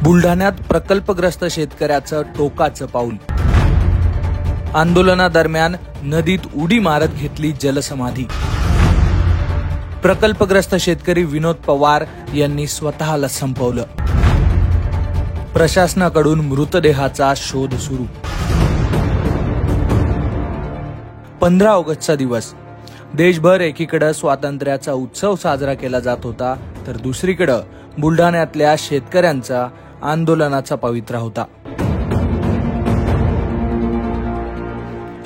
बुलढाण्यात प्रकल्पग्रस्त शेतकऱ्याचं टोकाचं पाऊल। आंदोलनादरम्यान नदीत उडी मारत घेतली जलसमाधी। प्रकल्पग्रस्त शेतकरी विनोद पवार यांनी स्वतःला संपवलं। प्रशासनाकडून मृतदेहाचा शोध सुरू। 15 ऑगस्टचा दिवस देशभर एकीकडे स्वातंत्र्याचा उत्सव साजरा केला जात होता, तर दुसरीकडे बुलढाण्यातल्या शेतकऱ्यांचा आंदोलनाचा पवित्रा होता।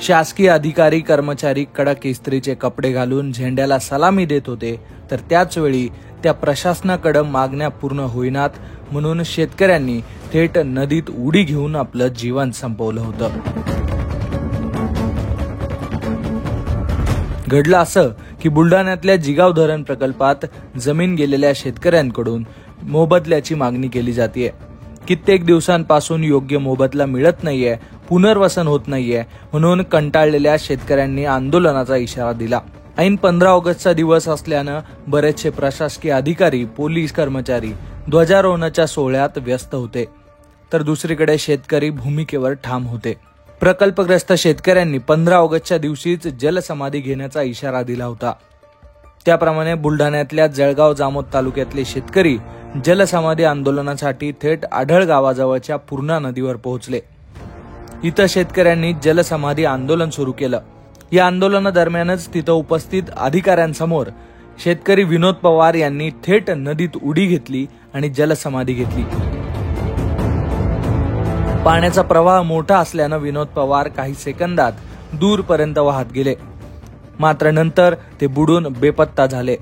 शासकीय अधिकारी कर्मचारी कडक इस्त्रीचे कपडे घालून झेंड्याला सलामी देत होते, तर त्याच वेळी त्या प्रशासनाकडे मागण्या पूर्ण होईनात म्हणून शेतकऱ्यांनी थेट नदीत उडी घेऊन आपलं जीवन संपवलं होतं। घडलं असं की बुलढाण्यातल्या जिगाव धरण प्रकल्पात जमीन गेलेल्या शेतकऱ्यांकडून मोबदल्याची मागणी केली जाते। कित्येक दिवसांपासून योग्य मोबदला मिळत नाहीये, पुनर्वसन होत नाहीये, म्हणून कंटाळलेल्या शेतकऱ्यांनी आंदोलनाचा इशारा दिला। ऐन 15 ऑगस्टचा दिवस असल्यानं बरेचसे प्रशासकीय अधिकारी, पोलीस कर्मचारी ध्वजारोहणाच्या सोहळ्यात व्यस्त होते, तर दुसरीकडे शेतकरी भूमिकेवर ठाम होते। प्रकल्पग्रस्त शेतकऱ्यांनी 15 ऑगस्टच्या दिवशीच जलसमाधी घेण्याचा इशारा दिला होता। त्याप्रमाणे बुलढाण्यातल्या जळगाव जामोद तालुक्यातले शेतकरी जलसमाधी आंदोलनासाठी थेट आढळ गावाजवळच्या पूर्णा नदीवर पोहोचले। इथं शेतकऱ्यांनी जलसमाधी आंदोलन सुरू केलं। या आंदोलनादरम्यानच तिथं उपस्थित अधिकाऱ्यांसमोर शेतकरी विनोद पवार यांनी थेट नदीत उडी घेतली आणि जलसमाधी घेतली। पाण्याचा प्रवाह मोठा असल्यानं विनोद पवार काही सेकंदात दूरपर्यंत वाहत गेले, मात्र नंतर ते बुडून बेपत्ता झाले।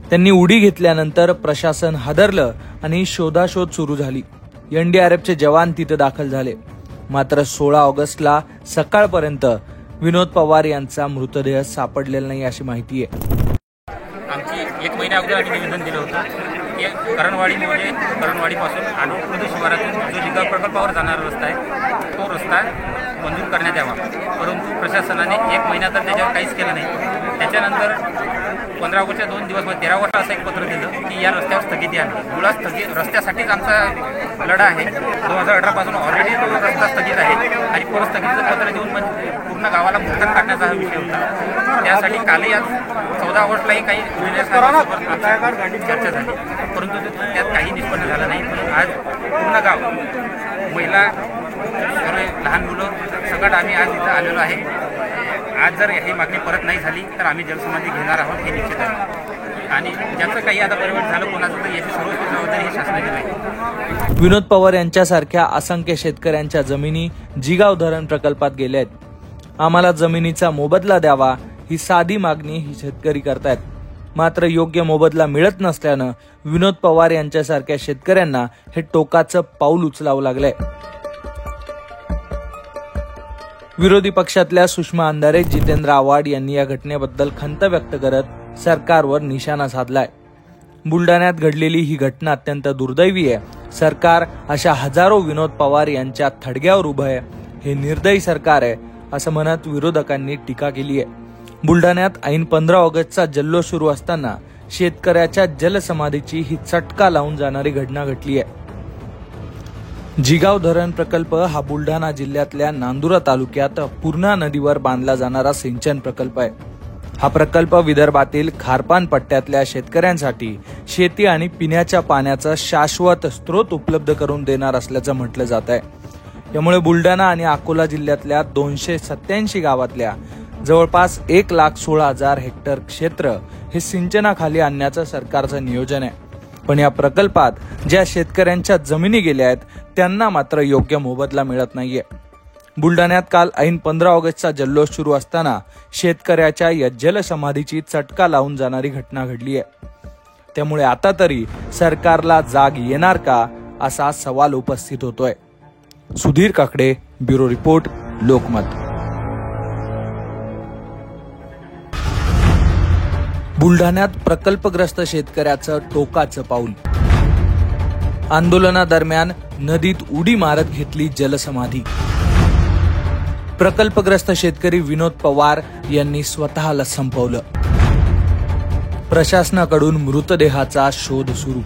त्यांनी उडी घेतल्यानंतर प्रशासन हादरलं आणि शोधाशोध सुरू झाली। एनडीआरएफचे जवान तिथे दाखल झाले, मात्र 16 ऑगस्टला सकाळपर्यंत विनोद पवार यांचा मृतदेह सापडलेला नाही अशी माहिती आहे। आमची 1 महिन्या अगोदर आम्ही निवेदन दिलं होतं की करणवाडीपासून आनंदपूर शिवारातून जो जिगाव प्रकल्पावर जाणारा रस्ता आहे तो रस्ता मंजूर करण्यात यावा, परंतु प्रशासनाने 1 महिना तर त्याच्यावर काहीच केलं नाही। त्याच्यानंतर 15 ऑगस्टच्या 2 दिवस 13 वर्ष असं एक पत्र दिलं की या रस्त्यावर स्थगिती आणा। मुळात रस्त्यासाठीच आमचा लढा आहे। 2018 पासून ऑलरेडी तो रस्ता स्थगित आहे आणि परत स्थगितीचं पत्र देऊन पूर्ण गावाला मुक्काम काढण्याचा हा विषय होता। त्यासाठी कालही आज 14 ऑगस्टलाही काही चर्चा झाली, परंतु त्यात काही निष्पन्न झालं नाही। म्हणून आज पूर्ण गाव, महिला, लहान मुलं सगळं आम्ही आज इथं आलेलो आहे। आज जर ही मागणी परत नाही झाली तर आम्ही जलसमाधी घेणार आहोत हे निश्चित आहे, आणि ज्याचं काही आता परिवर्तन झालं कोणाचं तर याची सर्व जबाबदारी ही शासनाची आहे। विनोद पवार यांच्यासारख्या असंख्य शेतकऱ्यांच्या जमिनी जिगाव धरण प्रकल्पात गेल्या आहेत। आम्हाला जमिनीचा मोबदला द्यावा ही साधी मागणी ही शेतकरी करतायत, मात्र योग्य मोबदला मिळत नसल्यानं विनोद पवार यांच्यासारख्या शेतकऱ्यांना हे टोकाचं पाऊल उचलावं लागलंय। विरोधी पक्षातल्या सुषमा अंधारे, जितेंद्र आव्हाड यांनी या घटनेबद्दल खंत व्यक्त करत सरकारवर निशाणा साधलाय। बुलढाण्यात घडलेली ही घटना अत्यंत दुर्दैवी आहे। सरकार अशा हजारो विनोद पवार यांच्या थडग्यावर उभं आहे, हे निर्दयी सरकार आहे असं म्हणत विरोधकांनी टीका केली आहे। बुलढाण्यात ऐन 15 ऑगस्टचा जल्लोष सुरू असताना शेतकऱ्याच्या जलसमाधीची ही चटका लावून जाणारी घटना घडली आहे। जिगाव धरण प्रकल्प हा बुलढाणा जिल्ह्यातल्या नांदुरा तालुक्यात पूर्णा नदीवर बांधला जाणारा सिंचन प्रकल्प आहे। हा प्रकल्प विदर्भातील खारपान पट्ट्यातल्या शेतकऱ्यांसाठी शेती आणि पिण्याच्या पाण्याचा शाश्वत स्रोत उपलब्ध करून देणार असल्याचं म्हटलं जात आहे। यामुळे बुलढाणा आणि अकोला जिल्ह्यातल्या 287 गावातल्या जवळपास 1,16,000 हेक्टर क्षेत्र हे सिंचनाखाली आणण्याचं सरकारचं नियोजन आहे। पण या प्रकल्पात ज्या शेतकऱ्यांच्या जमिनी गेल्या आहेत त्यांना मात्र योग्य मोबदला मिळत नाहीये। बुलढाण्यात काल ऐन 15 ऑगस्टचा जल्लोष सुरू असताना शेतकऱ्याच्या या जलसमाधीची चटका लावून जाणारी घटना घडली आहे। त्यामुळे आता तरी सरकारला जाग येणार का असा सवाल उपस्थित होतोय। Sudhir Kakade, bureau report, Lokmat. बुलढाण्यात प्रकल्पग्रस्त शेतकऱ्याचं टोकाचं पाऊल। आंदोलनादरम्यान नदीत उडी मारत घेतली जलसमाधी। प्रकल्पग्रस्त शेतकरी विनोद पवार यांनी स्वतःला संपवलं। प्रशासनाकडून मृतदेहाचा शोध सुरू।